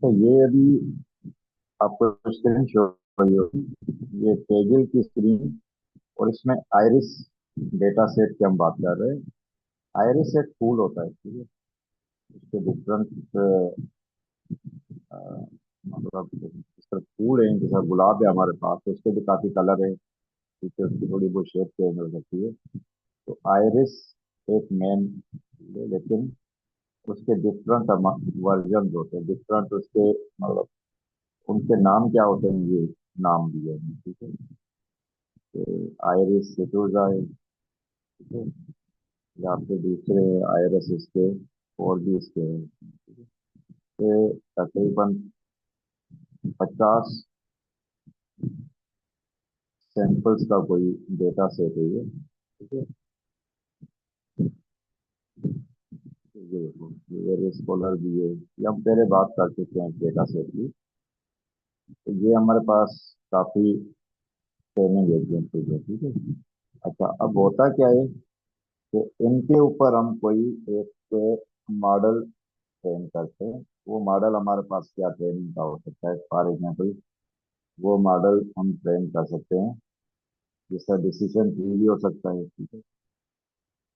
तो ये अभी आपको स्क्रीन शो हुई होगी। ये पेजिल की स्क्रीन और इसमें आयरिस डेटा सेट की हम बात कर रहे हैं। आयरिस एक फूल होता है, ठीक है। इसके डिफरेंट मतलब इस तरह फूल है, जैसा गुलाब है हमारे पास, तो उसके भी काफी कलर है। ठीक है, उसकी थोड़ी बहुत शेप चेंज हो सकती है। तो आयरिस एक मेन, लेकिन उसके डिफरेंट वर्जन होते हैं, डिफरेंट उसके मतलब उनके नाम क्या होते हैं, ये नाम दिए हैं, ठीक है। तो आयरिस सेटोजा है, ठीक है। या फिर दूसरे आयरिस इसके और भी इसके हैं, ठीक है। तो तकरीबन 50 सैंपल्स का कोई डेटा सेट है ये, ठीक है। तो ये देखो, ये आयरिस कॉलर भी है। ये हम पहले बात कर चुके हैं डेटा सेट की। तो ये हमारे पास काफी ट्रेनिंग एग्जाम्पल है, ठीक है। अच्छा, अब होता क्या है कि इनके ऊपर हम कोई एक मॉडल ट्रेन करते हैं। वो मॉडल हमारे पास क्या ट्रेनिंग का हो सकता है, फॉर एग्जाम्पल वो मॉडल हम ट्रेन कर सकते हैं, जिसका डिसीजन ट्री भी हो सकता है, ठीक है।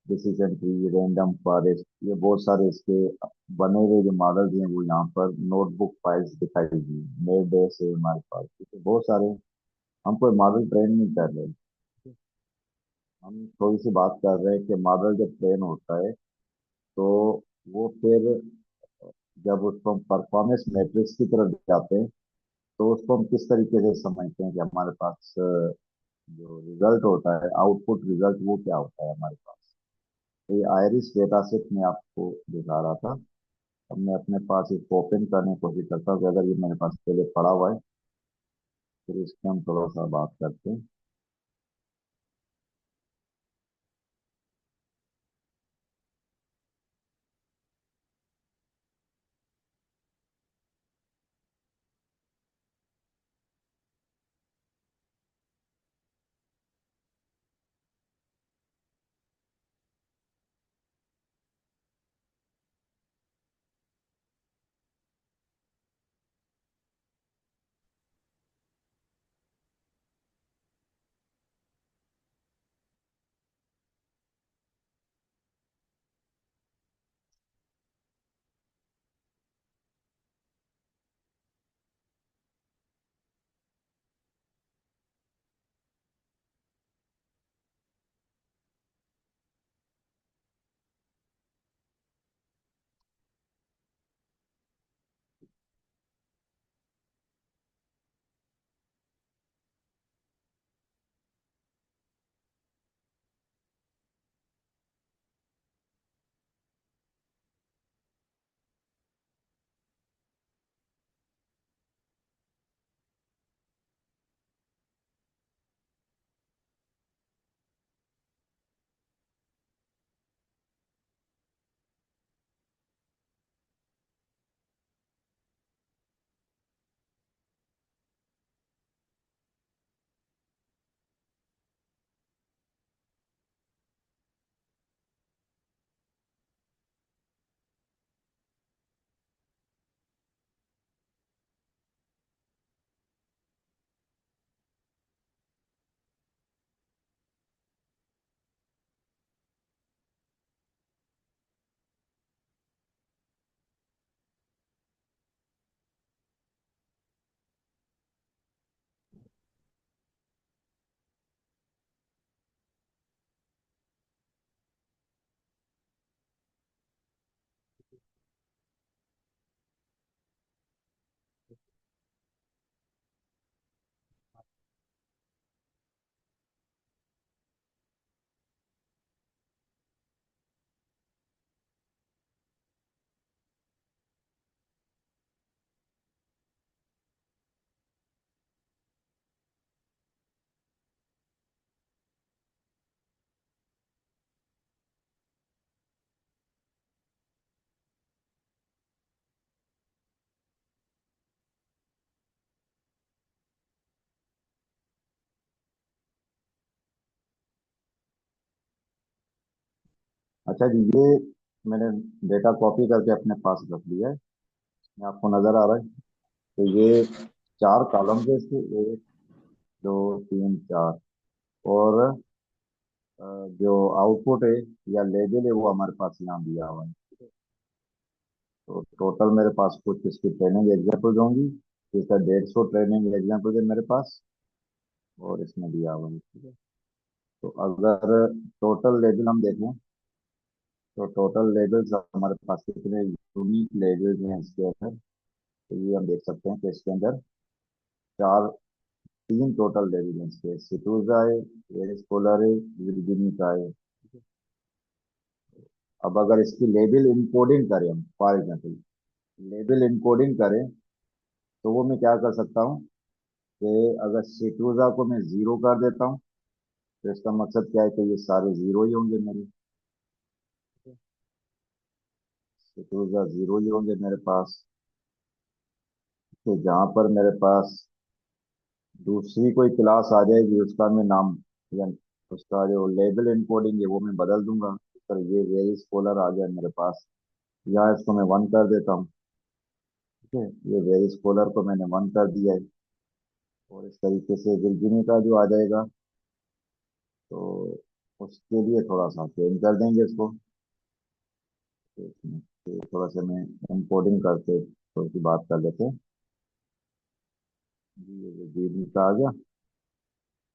डिसीजन ट्री, रैंडम फॉरेस्ट, ये बहुत सारे इसके बने हुए जो मॉडल्स हैं वो यहाँ पर नोटबुक फाइल्स दिखाई दी। मेरे बेस है हमारे पास, ठीक है, बहुत सारे। हम कोई मॉडल ट्रेन नहीं कर रहे, हम थोड़ी सी बात कर रहे हैं कि मॉडल जब ट्रेन होता है तो वो फिर जब उसको हम परफॉर्मेंस मैट्रिक्स की तरफ जाते हैं तो उसको हम किस तरीके से समझते हैं कि हमारे पास जो रिजल्ट होता है, आउटपुट रिजल्ट, वो क्या होता है हमारे पास। तो ये आयरिस डेटा सेट में आपको दिखा रहा था। अब मैं अपने पास इसको ओपन करने की कोशिश करता हूँ कि अगर ये मेरे पास पहले पड़ा हुआ है, फिर इसके हम थोड़ा सा बात करते हैं। अच्छा जी, ये मैंने डेटा कॉपी करके अपने पास रख लिया है। आपको नजर आ रहा है? तो ये चार कॉलम्स है इसके, एक दो तीन चार। और जो आउटपुट है या लेबल है वो हमारे पास यहाँ दिया हुआ है। तो टोटल मेरे पास कुछ इसकी ट्रेनिंग एग्जाम्पल्स होंगी। इसका 150 ट्रेनिंग एग्जाम्पल्स है मेरे पास, और इसमें दिया हुआ है, ठीक है। तो अगर टोटल लेबल हम देखें, तो टोटल लेबल्स हमारे पास कितने यूनिक लेबल्स हैं इसके अंदर। तो ये हम देख सकते हैं कि इसके अंदर चार तीन टोटल लेबल हैं इसके। सिटूजा है, एरिस पोलर है, विर्गिनिका है। अब अगर इसकी लेबल इनकोडिंग करें हम, फॉर एग्जाम्पल लेबल इनकोडिंग करें, तो वो मैं क्या कर सकता हूँ कि अगर सिटूजा को मैं जीरो कर देता हूँ, तो इसका मकसद क्या है कि ये सारे जीरो ही होंगे मेरे। सिटूजा जीरो ही होंगे मेरे पास। तो जहां पर मेरे पास दूसरी कोई क्लास आ जाएगी, उसका मैं नाम या उसका जो लेबल इनकोडिंग है वो मैं बदल दूंगा। पर ये वेरी स्कॉलर आ गया मेरे पास, यहाँ इसको मैं वन कर देता हूँ, ठीक है। ये वेरी स्कॉलर को मैंने वन कर दिया है। और इस तरीके से विर्जिनी का जो आ जाएगा, तो उसके लिए थोड़ा सा चेंज कर देंगे इसको। तो थोड़ा सा मैं इनकोडिंग करते थोड़ी सी बात कर लेते हैं। जी, ये विर्जिनी का आ गया।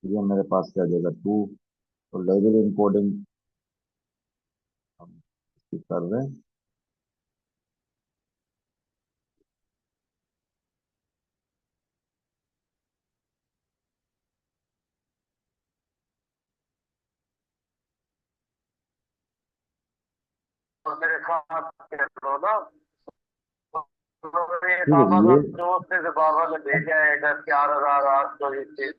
ये मेरे पास क्या आ जाएगा, टू। तो लेबल इनकोडिंग हम इसकी कर रहे हैं। और मेरे साथ करो ना। तो ये ठीक है बाबा का ये। दोस्त है, तो बाबा ने भेजा है 10 4 हज़ार 800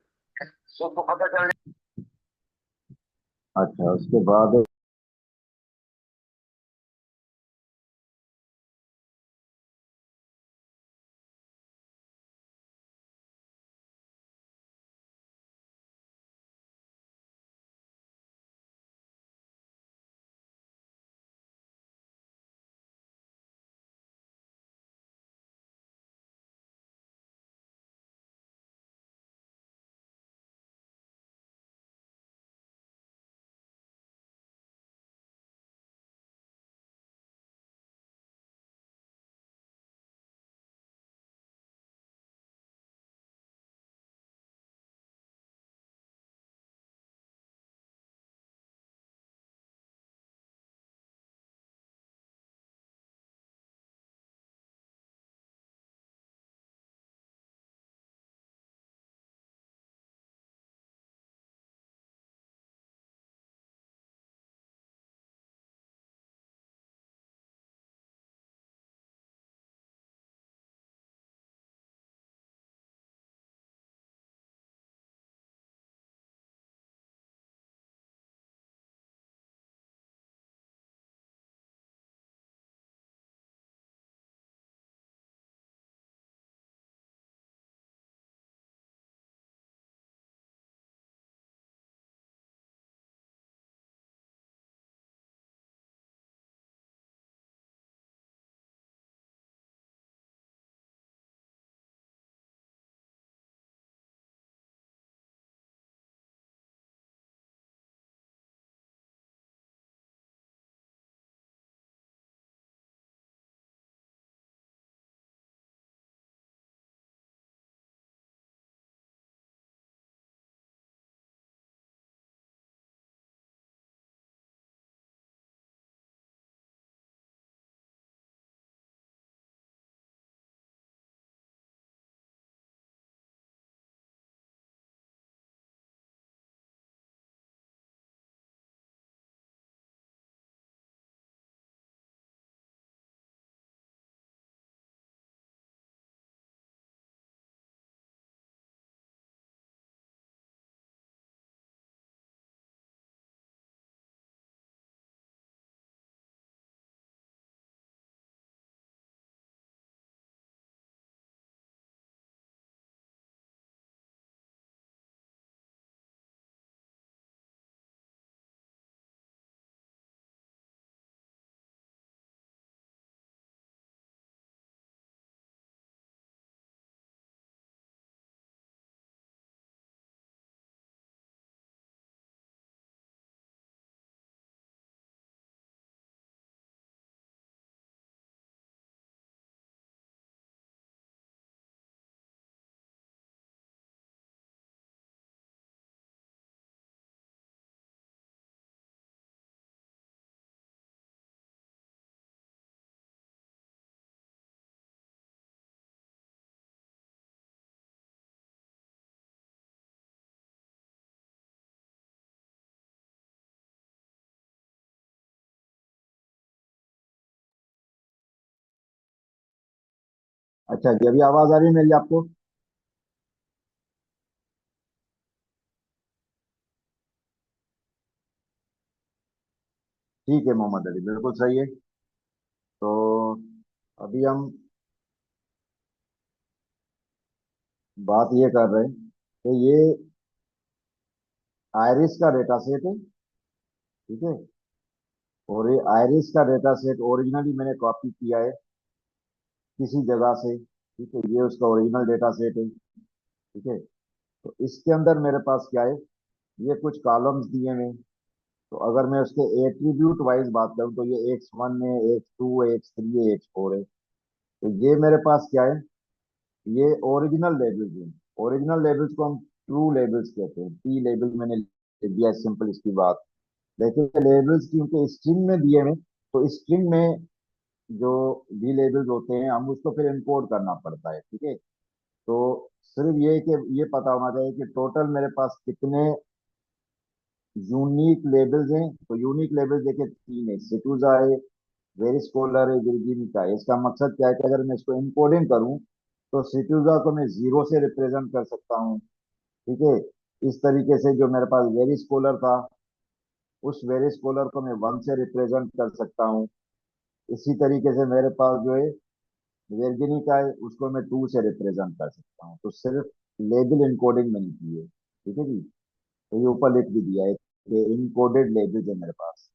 उसको पता चल अच्छा, उसके बाद अच्छा जी, अभी आवाज आ रही है मेरी आपको? ठीक है मोहम्मद अली, बिल्कुल सही है। तो अभी हम बात ये कर रहे हैं कि ये आयरिस का डेटा सेट है। ठीक है। और ये आयरिस का डेटा सेट ओरिजिनली मैंने कॉपी किया है किसी जगह से। ठीक है, ये उसका ओरिजिनल डेटा सेट है। ठीक है। तो इसके अंदर मेरे पास क्या है, ये कुछ कॉलम्स दिए हैं। तो अगर मैं उसके एट्रीब्यूट वाइज बात करूं तो ये X1 है, X2 है, X3 है, X4 है। तो ये मेरे पास क्या है, ये ओरिजिनल लेबल्स हैं। ओरिजिनल लेबल्स को हम ट्रू लेबल्स कहते हैं। टी लेबल मैंने लिख दिया, सिंपल इसकी बात। लेकिन लेबल्स क्योंकि स्ट्रिंग में दिए हैं, तो स्ट्रिंग में जो भी लेबल्स होते हैं हम उसको फिर इनकोड करना पड़ता है। ठीक है। तो सिर्फ ये कि ये पता होना चाहिए कि टोटल मेरे पास कितने यूनिक लेबल्स हैं। तो यूनिक लेबल्स देखिए तीन है, सिटूजा है, वेरिस कोलर है, virginica है। इसका मकसद क्या है कि अगर मैं इसको इनकोडिंग करूं तो सिटूजा को मैं जीरो से रिप्रेजेंट कर सकता हूं। ठीक है। इस तरीके से जो मेरे पास वेरिस कोलर था, उस वेरिस कोलर को मैं वन से रिप्रेजेंट कर सकता हूँ। इसी तरीके से मेरे पास जो है वर्जिनिका है, उसको मैं टू से रिप्रेजेंट कर सकता हूँ। तो सिर्फ लेबल इनकोडिंग मैंने की है। ठीक है जी। तो ये ऊपर लिख भी दिया है कि इनकोडेड लेबल्स है मेरे पास।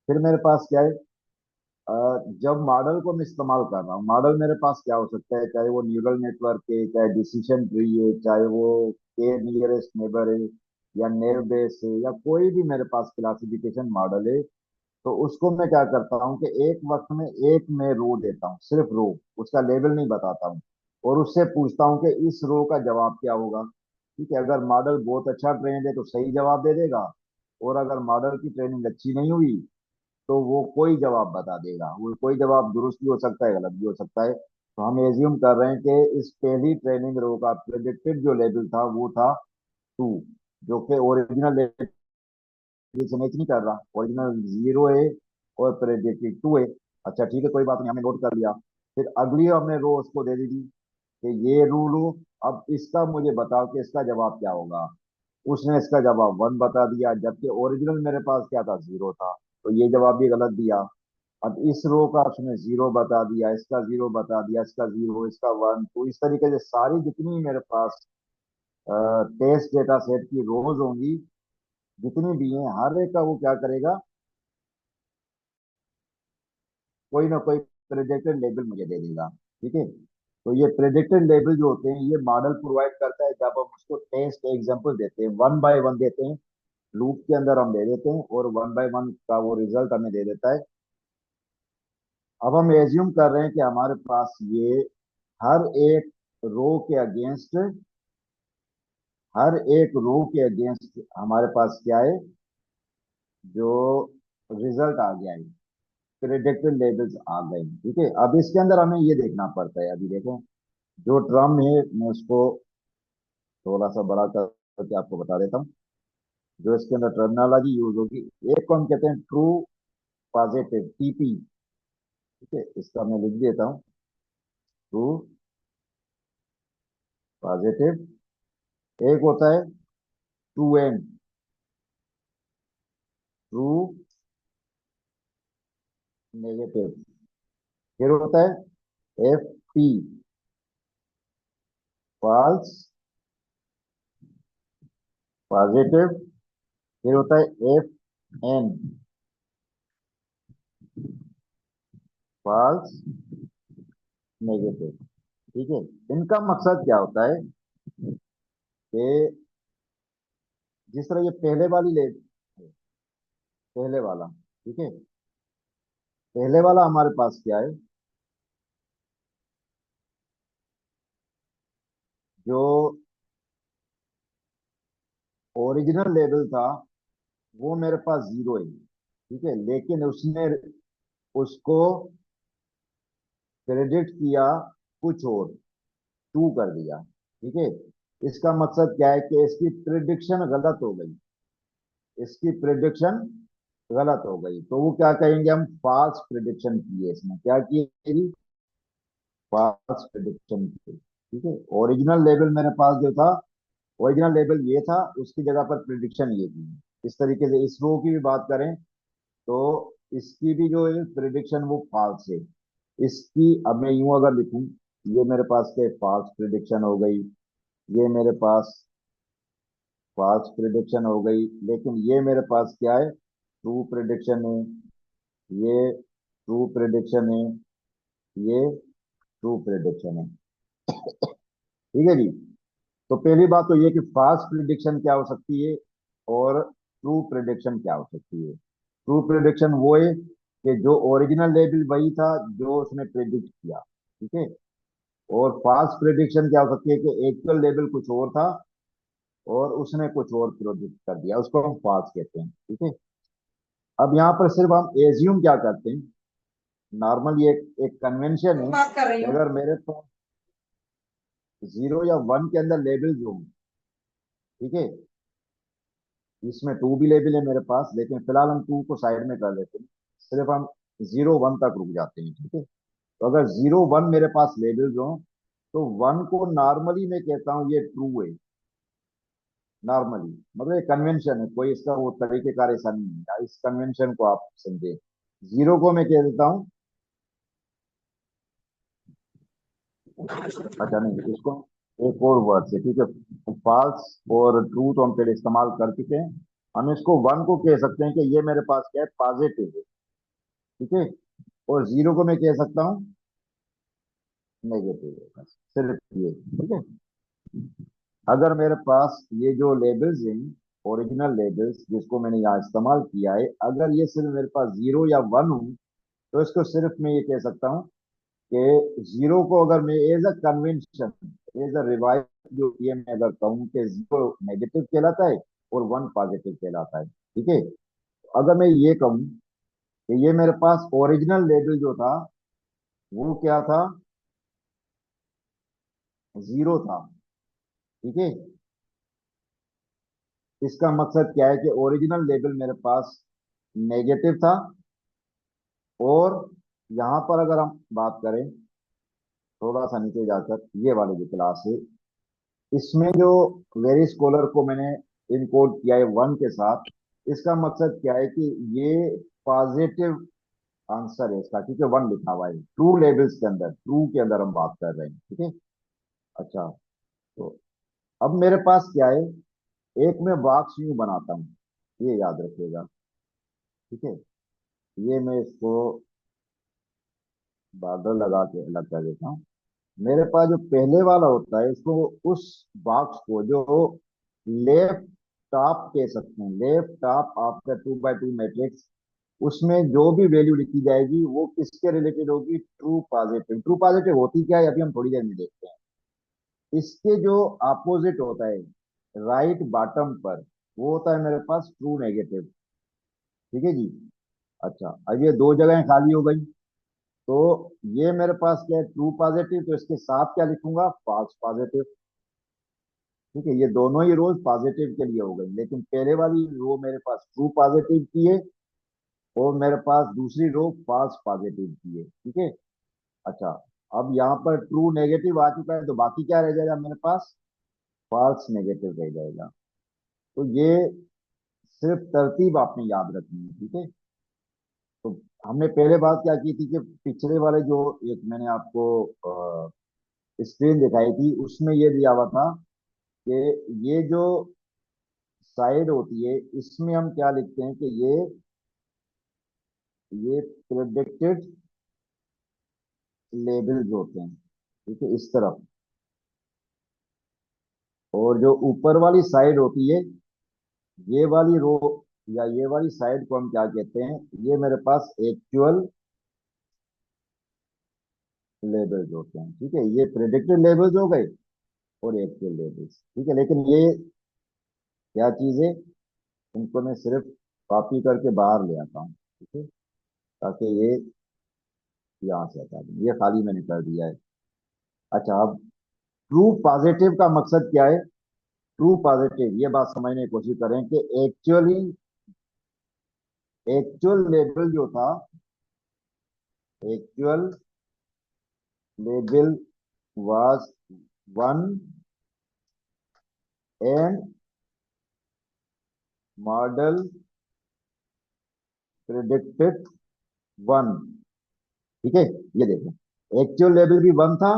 फिर मेरे पास क्या है, जब मॉडल को मैं इस्तेमाल कर रहा हूँ, मॉडल मेरे पास क्या हो सकता है, चाहे वो न्यूरल नेटवर्क है, चाहे डिसीजन ट्री है, चाहे वो के नियरेस्ट नेबर है, या नेव बेस है, या कोई भी मेरे पास क्लासिफिकेशन मॉडल है। तो उसको मैं क्या करता हूँ कि एक वक्त में एक मैं रो देता हूँ, सिर्फ रो, उसका लेवल नहीं बताता हूँ। और उससे पूछता हूँ कि इस रो का जवाब क्या होगा। ठीक है, अगर मॉडल बहुत अच्छा ट्रेंड है तो सही जवाब दे देगा। और अगर मॉडल की ट्रेनिंग अच्छी नहीं हुई तो वो कोई जवाब बता देगा। वो कोई जवाब दुरुस्त भी हो सकता है, गलत भी हो सकता है। तो हम एज्यूम कर रहे हैं कि इस पहली ट्रेनिंग रो का प्रेडिक्टेड जो लेवल था वो था टू, जो कि ओरिजिनल लेवल से मैच नहीं कर रहा। ओरिजिनल जीरो है और प्रेडिक्टेड टू है। अच्छा ठीक है, कोई बात नहीं, हमने नोट कर लिया। फिर अगली हमने रो उसको दे दी थी कि ये रूल हो, अब इसका मुझे बताओ कि इसका जवाब क्या होगा। उसने इसका जवाब वन बता दिया, जबकि ओरिजिनल मेरे पास क्या था, जीरो था। तो ये जवाब भी गलत दिया। अब इस रो का उसने जीरो बता दिया, इसका जीरो बता दिया, इसका जीरो, इसका वन। तो इस तरीके से सारी जितनी मेरे पास टेस्ट डेटा सेट की रोज होंगी, जितनी भी हैं, हर एक का वो क्या करेगा, कोई ना कोई प्रेडिक्टेड लेबल मुझे दे देगा। ठीक है। तो ये प्रेडिक्टेड लेबल जो होते हैं ये मॉडल प्रोवाइड करता है जब हम उसको टेस्ट एग्जांपल देते हैं, वन बाय वन देते हैं। लूप के अंदर हम दे देते हैं और वन बाय वन का वो रिजल्ट हमें दे देता है। अब हम एज्यूम कर रहे हैं कि हमारे पास ये हर एक रो के अगेंस्ट, हर एक रो के अगेंस्ट हमारे पास क्या है, जो रिजल्ट आ गया है, प्रेडिक्टेड लेबल्स आ गए। ठीक है। अब इसके अंदर हमें ये देखना पड़ता है, अभी देखो जो टर्म है मैं उसको थोड़ा सा बड़ा करके आपको बता देता हूँ। जो इसके अंदर टर्मिनोलॉजी यूज होगी, एक को हम कहते हैं ट्रू पॉजिटिव, टीपी। ठीक है, इसका मैं लिख देता हूँ, ट्रू पॉजिटिव। एक होता है ट्रू एंड, ट्रू नेगेटिव। फिर होता है एफ पी, फॉल्स पॉजिटिव। फिर होता है एफ एन, फॉल्स नेगेटिव। ठीक है। इनका मकसद क्या होता है कि जिस तरह ये पहले वाली ले, पहले वाला, ठीक है, पहले वाला हमारे पास क्या है, जो ओरिजिनल लेवल था वो मेरे पास जीरो है। ठीक है, लेकिन उसने उसको प्रेडिक्ट किया कुछ और, टू कर दिया। ठीक है। इसका मकसद क्या है कि इसकी प्रिडिक्शन गलत हो गई, इसकी प्रिडिक्शन गलत हो गई। तो वो क्या कहेंगे, हम फॉल्स प्रिडिक्शन किए, इसमें क्या किए जी, फॉल्स प्रिडिक्शन की, ठीक है। ओरिजिनल लेबल मेरे पास जो था, ओरिजिनल लेबल ये था, उसकी जगह पर प्रिडिक्शन ये थी। इस तरीके से इस रो की भी बात करें तो इसकी भी जो प्रिडिक्शन वो फॉल्स है। इसकी अब मैं यूं अगर लिखूं, ये मेरे पास के फॉल्स प्रिडिक्शन हो गई, ये मेरे पास फॉल्स प्रिडिक्शन हो गई, लेकिन ये मेरे पास क्या है, ट्रू प्रिडिक्शन है। ये ट्रू प्रिडिक्शन है, ये ट्रू प्रिडिक्शन है, ठीक है जी। तो पहली बात तो ये कि फास्ट प्रिडिक्शन क्या हो सकती है और ट्रू प्रिडिक्शन क्या हो सकती है। ट्रू प्रिडिक्शन वो है कि जो ओरिजिनल लेबल वही था जो उसने प्रिडिक्ट किया, ठीक है। और फास्ट प्रिडिक्शन क्या हो सकती है कि एक्चुअल लेबल कुछ और था और उसने कुछ और प्रिडिक्ट कर दिया, उसको हम फास्ट कहते हैं, ठीक है। अब यहाँ पर सिर्फ हम एज्यूम क्या करते हैं, नॉर्मली एक कन्वेंशन है बात कर रही कि हूँ। अगर मेरे पास 0 या 1 के अंदर लेबल जो, ठीक है, इसमें 2 भी लेबल है मेरे पास, लेकिन फिलहाल हम 2 को साइड में कर लेते हैं, सिर्फ हम 0 1 तक रुक जाते हैं, ठीक है। तो अगर 0 1 मेरे पास लेबल्स हो तो 1 को नॉर्मली मैं कहता हूं ये ट्रू है। नॉर्मली मतलब एक कन्वेंशन है, कोई इसका वो तरीकेकार ऐसा नहीं है, इस कन्वेंशन को आप समझे। 0 को मैं कह देता हूं, अच्छा नहीं, इसको एक और वर्ड से, ठीक है। फॉल्स और ट्रू तो हम पहले इस्तेमाल कर चुके हैं। हम इसको 1 को कह सकते हैं कि ये मेरे पास क्या है, पॉजिटिव है, ठीक है। और 0 को मैं कह सकता हूँ नेगेटिव है, बस सिर्फ ये, ठीक है। अगर मेरे पास ये जो लेबल्स हैं, ओरिजिनल लेबल्स जिसको मैंने यहाँ इस्तेमाल किया है, अगर ये सिर्फ मेरे पास 0 या 1 हो तो इसको सिर्फ मैं ये कह सकता हूँ कि 0 को अगर मैं as a convention, as a revise जो ये मैं अगर कहूँ कि 0 नेगेटिव कहलाता है और 1 पॉजिटिव कहलाता है, ठीक है। अगर मैं ये कहूँ कि ये मेरे पास ओरिजिनल लेबल जो था वो क्या था, 0 था, ठीक है। इसका मकसद क्या है कि ओरिजिनल लेबल मेरे पास नेगेटिव था। और यहां पर अगर हम बात करें थोड़ा सा नीचे जाकर, ये वाली जो क्लास है, इसमें जो वेरी स्कॉलर को मैंने इनकोड किया है 1 के साथ, इसका मकसद क्या है कि ये पॉजिटिव आंसर है इसका, क्योंकि 1 लिखा हुआ है ट्रू लेबल्स के अंदर, ट्रू के अंदर हम बात कर रहे हैं, ठीक है। अच्छा, तो अब मेरे पास क्या है, एक मैं बॉक्स यूं बनाता हूं, ये याद रखिएगा, ठीक है। ये मैं इसको बॉर्डर लगा के अलग कर देता हूँ। मेरे पास जो पहले वाला होता है इसको, उस बॉक्स को जो लेफ्ट टॉप कह सकते हैं, left top after 2 by 2 matrix, उसमें जो भी वैल्यू लिखी जाएगी वो किसके रिलेटेड होगी, ट्रू पॉजिटिव। ट्रू पॉजिटिव होती क्या है अभी हम थोड़ी देर में देखते हैं। इसके जो अपोजिट होता है राइट बॉटम पर, वो होता है मेरे पास ट्रू नेगेटिव, ठीक है जी। अच्छा, अब ये 2 जगहें खाली हो गई, तो ये मेरे पास क्या है, ट्रू पॉजिटिव, तो इसके साथ क्या लिखूंगा, फॉल्स पॉजिटिव, ठीक है। ये दोनों ही रोज पॉजिटिव के लिए हो गई, लेकिन पहले वाली रो मेरे पास ट्रू पॉजिटिव की है और मेरे पास दूसरी रो फॉल्स पॉजिटिव की है, ठीक है। अच्छा, अब यहाँ पर ट्रू नेगेटिव आ चुका है, तो बाकी क्या रह जाएगा मेरे पास, फॉल्स नेगेटिव रह जाएगा। तो ये सिर्फ तरतीब आपने याद रखनी है, ठीक है। तो हमने पहले बात क्या की थी कि पिछले वाले जो एक मैंने आपको स्क्रीन दिखाई थी, उसमें ये दिया हुआ था कि ये जो साइड होती है इसमें हम क्या लिखते हैं कि ये प्रेडिक्टेड लेबल्स होते हैं, ठीक है, इस तरफ। और जो ऊपर वाली साइड होती है, ये वाली रो या ये वाली साइड को हम क्या कहते हैं, ये मेरे पास एक्चुअल लेबल्स होते हैं, ठीक है। ये प्रेडिक्टेड लेबल्स हो गए और एक्चुअल लेबल्स, ठीक है। लेकिन ये क्या चीज है, इनको मैं सिर्फ कॉपी करके बाहर ले आता हूँ, ठीक है, ताकि ये यहाँ से हटा दूं, ये खाली मैंने कर दिया है। अच्छा, अब ट्रू पॉजिटिव का मकसद क्या है, ट्रू पॉजिटिव ये बात समझने की कोशिश करें कि एक्चुअल लेवल जो था, actual label was 1 and model predicted 1। ठीक है, ये देखो, एक्चुअल लेवल भी 1 था,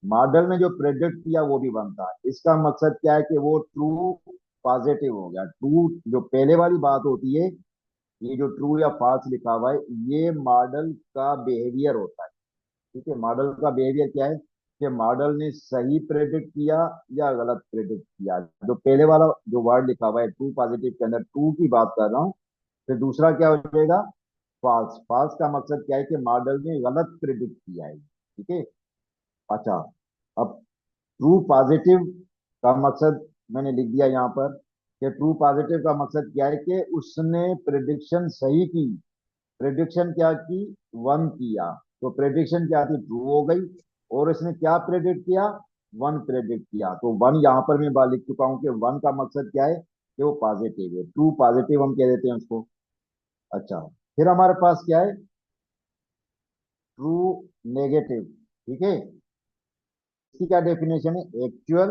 मॉडल ने जो प्रेडिक्ट किया वो भी 1 था। इसका मकसद क्या है कि वो ट्रू पॉजिटिव हो गया। ट्रू जो पहले वाली बात होती है, ये जो ट्रू या फॉल्स लिखा हुआ है, ये मॉडल का बिहेवियर होता है। ठीक है, मॉडल का बिहेवियर क्या है कि मॉडल ने सही प्रेडिक्ट किया या गलत प्रेडिक्ट किया। जो पहले वाला जो वर्ड लिखा हुआ है ट्रू पॉजिटिव के अंदर, ट्रू की बात कर रहा हूँ। फिर दूसरा क्या हो जाएगा, फॉल्स। फॉल्स का मकसद क्या है कि मॉडल ने गलत प्रिडिक्ट किया है। ठीक है। अच्छा, अब ट्रू पॉजिटिव का मकसद मैंने लिख दिया यहाँ पर कि ट्रू पॉजिटिव का मकसद क्या है कि उसने प्रिडिक्शन सही की। प्रिडिक्शन क्या की, 1 किया, तो प्रिडिक्शन क्या थी, ट्रू हो गई। और उसने क्या प्रेडिक्ट किया, 1 प्रेडिक्ट किया, तो 1 यहाँ पर मैं बात लिख चुका हूँ कि 1 का मकसद क्या है कि वो पॉजिटिव है। ट्रू पॉजिटिव हम कह देते हैं उसको। अच्छा, फिर हमारे पास क्या है, ट्रू नेगेटिव। ठीक है, इसकी क्या डेफिनेशन है, actual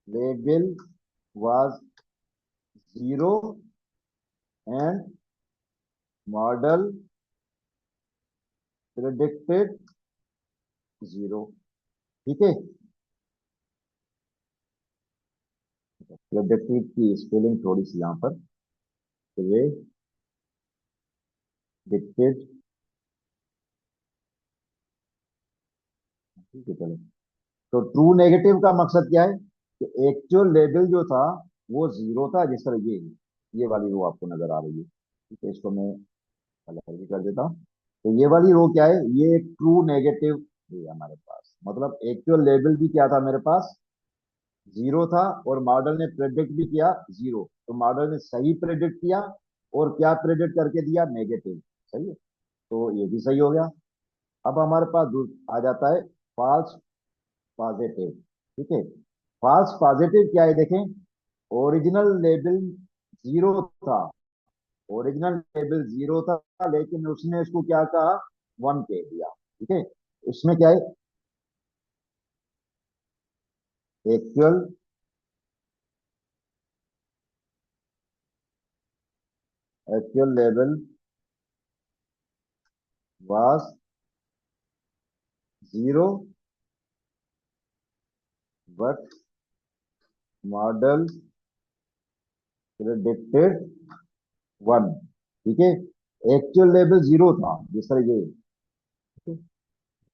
level was 0 and model predicted 0। ठीक है, प्रेडिक्टेड की स्पेलिंग थोड़ी सी यहाँ पर, प्रेडिक्टेड। ठीक है, चलो। तो ट्रू नेगेटिव का मकसद क्या है कि एक्चुअल लेवल जो था वो 0 था, जिस तरह ये वाली रो आपको नजर आ रही है। ठीक है, इसको मैं कलर भी कर देता हूँ। तो ये वाली रो क्या है, ये एक ट्रू नेगेटिव है हमारे पास। मतलब एक्चुअल लेवल भी क्या था मेरे पास, 0 था, और मॉडल ने प्रेडिक्ट भी किया 0। तो मॉडल ने सही प्रेडिक्ट किया, और क्या प्रेडिक्ट करके दिया, नेगेटिव। सही है, तो ये भी सही हो गया। अब हमारे पास आ जाता है फॉल्स पॉजिटिव। ठीक है, फॉल्स पॉजिटिव क्या है, देखें, ओरिजिनल लेवल 0 था। ओरिजिनल लेवल 0 था, लेकिन उसने इसको क्या कहा, 1 कह दिया। ठीक है, इसमें क्या है, actual actual level was 0 but model predicted 1। ठीक है, एक्चुअल लेवल 0 था, जिस तरह ये। ठीक है,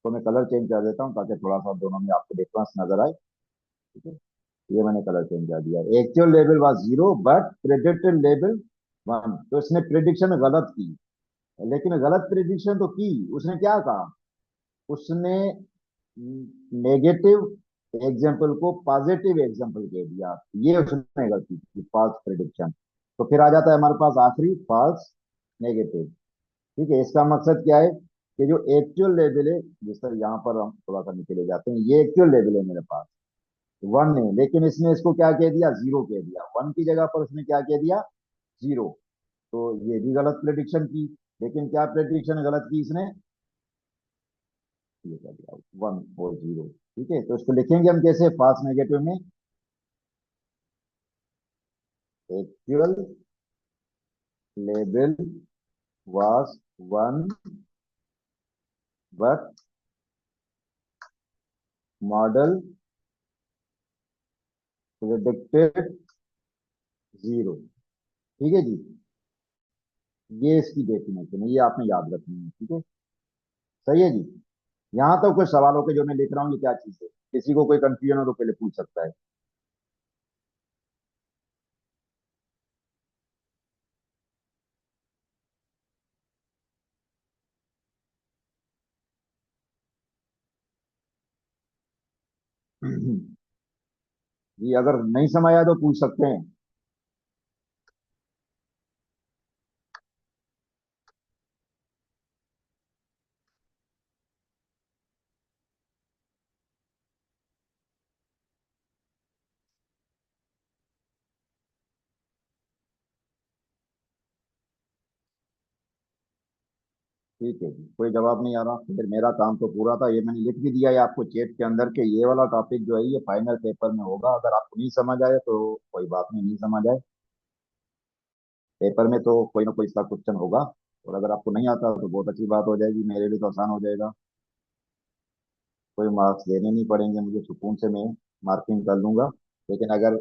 तो मैं कलर चेंज कर देता हूँ ताकि थोड़ा सा दोनों में आपको डिफरेंस नजर आए। ठीक है, ये मैंने कलर चेंज कर दिया। Actual level was 0 but predicted level 1। तो इसने प्रिडिक्शन गलत की, लेकिन गलत प्रिडिक्शन तो की, उसने क्या कहा, उसने नेगेटिव एग्जाम्पल को पॉजिटिव एग्जाम्पल कह दिया। ये उसने गलती की, फॉल्स प्रिडिक्शन। तो फिर आ जाता है हमारे पास आखिरी, फॉल्स नेगेटिव। ठीक है, इसका मकसद क्या है कि जो एक्चुअल लेवल है, जिस तरह यहाँ पर हम थोड़ा सा निकले जाते हैं, ये एक्चुअल लेवल है मेरे पास 1 है, लेकिन इसने इसको क्या कह दिया, 0 कह दिया। 1 की जगह पर उसने क्या कह दिया, 0। तो ये भी गलत प्रेडिक्शन की। लेकिन क्या प्रेडिक्शन गलत की इसने, ये कर दिया 1 और 0। ठीक है, तो इसको लिखेंगे हम कैसे, फास्ट नेगेटिव में, actual level was 1 but model predicted 0। ठीक है जी, ये इसकी डेफिनेशन है, ये आपने याद रखनी है। ठीक है, सही है जी। यहाँ तो कुछ सवालों के जो मैं लिख रहा हूँ, ये क्या चीज है, किसी को कोई कंफ्यूजन हो तो पहले पूछ सकता है। जी, अगर नहीं समझ आया तो पूछ सकते हैं। ठीक है जी, कोई जवाब नहीं आ रहा, फिर मेरा काम तो पूरा था। ये मैंने लिख भी दिया है आपको चेट के अंदर के ये वाला टॉपिक जो है ये फाइनल पेपर में होगा। अगर आपको नहीं समझ आए तो कोई बात नहीं, नहीं समझ आए, पेपर में तो कोई ना कोई इसका क्वेश्चन होगा। और अगर आपको नहीं आता तो बहुत अच्छी बात हो जाएगी, मेरे लिए तो आसान हो जाएगा। कोई मार्क्स देने नहीं पड़ेंगे मुझे, सुकून से मैं मार्किंग कर लूंगा। लेकिन अगर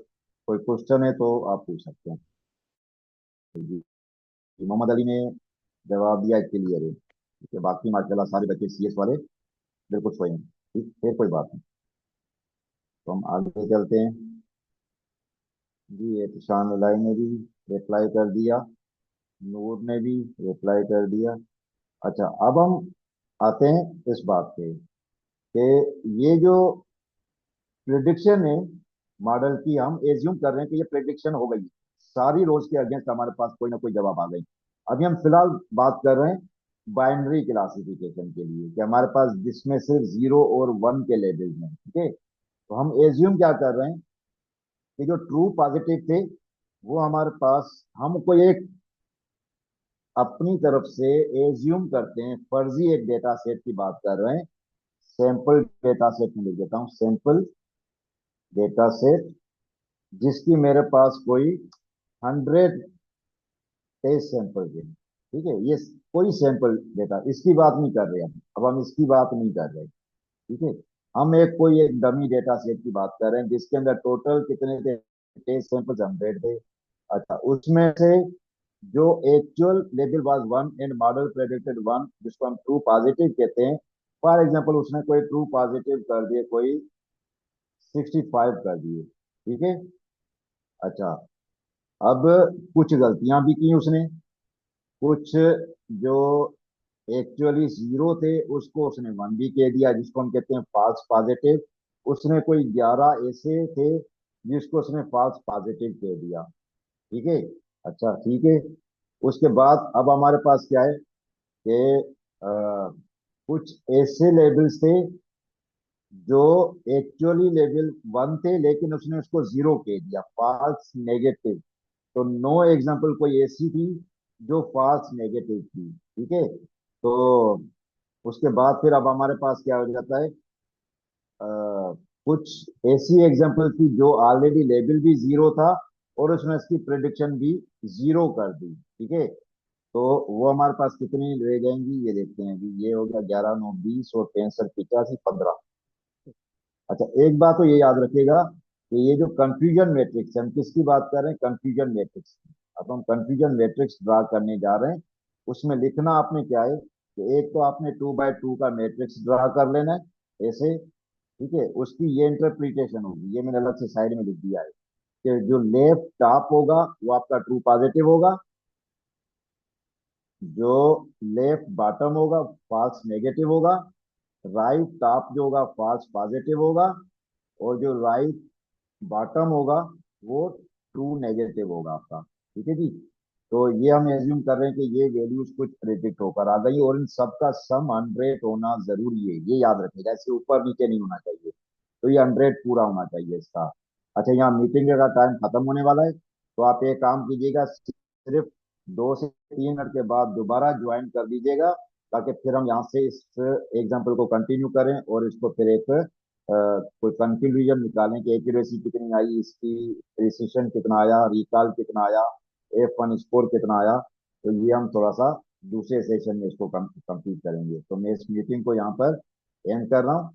कोई क्वेश्चन है तो आप पूछ सकते हैं जी। मोहम्मद अली ने जवाब दिया क्लियर है, ठीक है। बाकी माशाल्लाह सारे बच्चे सीएस वाले बिल्कुल सही हैं, ठीक, फिर कोई बात नहीं। तो हम आगे चलते हैं जी। ये तुषार लाई ने भी रिप्लाई कर दिया, नूर ने भी रिप्लाई कर दिया। अच्छा, अब हम आते हैं इस बात पे कि ये जो प्रिडिक्शन है मॉडल की, हम एज्यूम कर रहे हैं कि ये प्रिडिक्शन हो गई, सारी रोज के अगेंस्ट हमारे पास कोई ना कोई जवाब आ गई। अभी हम फिलहाल बात कर रहे हैं बाइनरी क्लासिफिकेशन के लिए, कि हमारे पास जिसमें सिर्फ जीरो और वन के लेबल्स हैं, ठीक है। तो हम एज्यूम क्या कर रहे हैं कि जो ट्रू पॉजिटिव थे वो हमारे पास, हमको एक अपनी तरफ से एज्यूम करते हैं, फर्जी एक डेटा सेट की बात कर रहे हैं। सैंपल डेटा सेट में लिख देता हूं, सैंपल डेटा सेट, जिसकी मेरे पास कोई 100 टेस्ट सैंपल है, ठीक है। ये कोई सैंपल डेटा, इसकी बात नहीं कर रहे हम, अब हम इसकी बात नहीं कर रहे, ठीक है। हम एक कोई एक डमी डेटा सेट की बात कर रहे हैं जिसके अंदर टोटल कितने थे, टेस्ट सैंपल 100 थे। अच्छा, उसमें से जो actual level was one and model predicted one, जिसको हम ट्रू पॉजिटिव कहते हैं। फॉर एग्जांपल उसने कोई ट्रू पॉजिटिव कर दिए, कोई 65 कर दिए, ठीक है। अच्छा, अब कुछ गलतियां भी की उसने, कुछ जो एक्चुअली जीरो थे उसको उसने वन भी कह दिया, जिसको हम कहते हैं फॉल्स पॉजिटिव। उसने कोई 11 ऐसे थे जिसको उसने फॉल्स पॉजिटिव कह दिया, ठीक है। अच्छा, ठीक है। उसके बाद अब हमारे पास क्या है कि कुछ ऐसे लेबल्स थे जो एक्चुअली लेवल वन थे लेकिन उसने उसको जीरो कह दिया, फॉल्स नेगेटिव। तो नो एग्जांपल कोई ऐसी थी जो फॉल्स नेगेटिव थी, ठीक है। तो उसके बाद फिर अब हमारे पास क्या हो जाता है, अ, कुछ ऐसी एग्जांपल थी जो ऑलरेडी लेवल भी जीरो था और उसने इसकी प्रिडिक्शन भी जीरो कर दी, ठीक है। तो वो हमारे पास कितनी रह जाएंगी ये देखते हैं। अभी ये हो गया 11 9 20 और 65 85 15। अच्छा, एक बात तो ये याद रखिएगा कि ये जो कंफ्यूजन मैट्रिक्स है, हम किसकी बात कर रहे हैं, कंफ्यूजन मैट्रिक्स। अब हम कंफ्यूजन मैट्रिक्स ड्रा करने जा रहे हैं। उसमें लिखना आपने क्या है कि एक तो आपने 2 बाय 2 का मैट्रिक्स ड्रा कर लेना है ऐसे, ठीक है। उसकी ये इंटरप्रिटेशन होगी, ये मैंने अलग से साइड में लिख दिया है कि जो लेफ्ट टॉप होगा वो आपका ट्रू पॉजिटिव होगा, जो लेफ्ट बॉटम होगा फॉल्स नेगेटिव होगा, राइट टॉप जो होगा फॉल्स पॉजिटिव होगा, और जो राइट बॉटम होगा वो ट्रू नेगेटिव होगा आपका, ठीक है जी। तो ये हम एज्यूम कर रहे हैं कि ये वैल्यूज कुछ प्रिडिक्ट होकर आ गई और इन सबका सम 100 होना जरूरी है, ये याद रखिएगा, इससे ऊपर नीचे नहीं होना चाहिए। तो ये 100 पूरा होना चाहिए इसका। अच्छा, यहाँ मीटिंग का टाइम खत्म होने वाला है, तो आप एक काम कीजिएगा, सिर्फ 2 से 3 मिनट के बाद दोबारा ज्वाइन कर दीजिएगा, ताकि फिर हम यहाँ से इस एग्जाम्पल को कंटिन्यू करें और इसको फिर एक कोई कंक्लूजन निकालें कि एक्यूरेसी कितनी आई इसकी, प्रिसिशन कितना आया, रिकॉल कितना आया, F1 स्कोर कितना आया। तो ये हम थोड़ा सा दूसरे सेशन में इसको कंप्लीट करेंगे। तो मैं इस मीटिंग को यहाँ पर एंड कर रहा हूँ।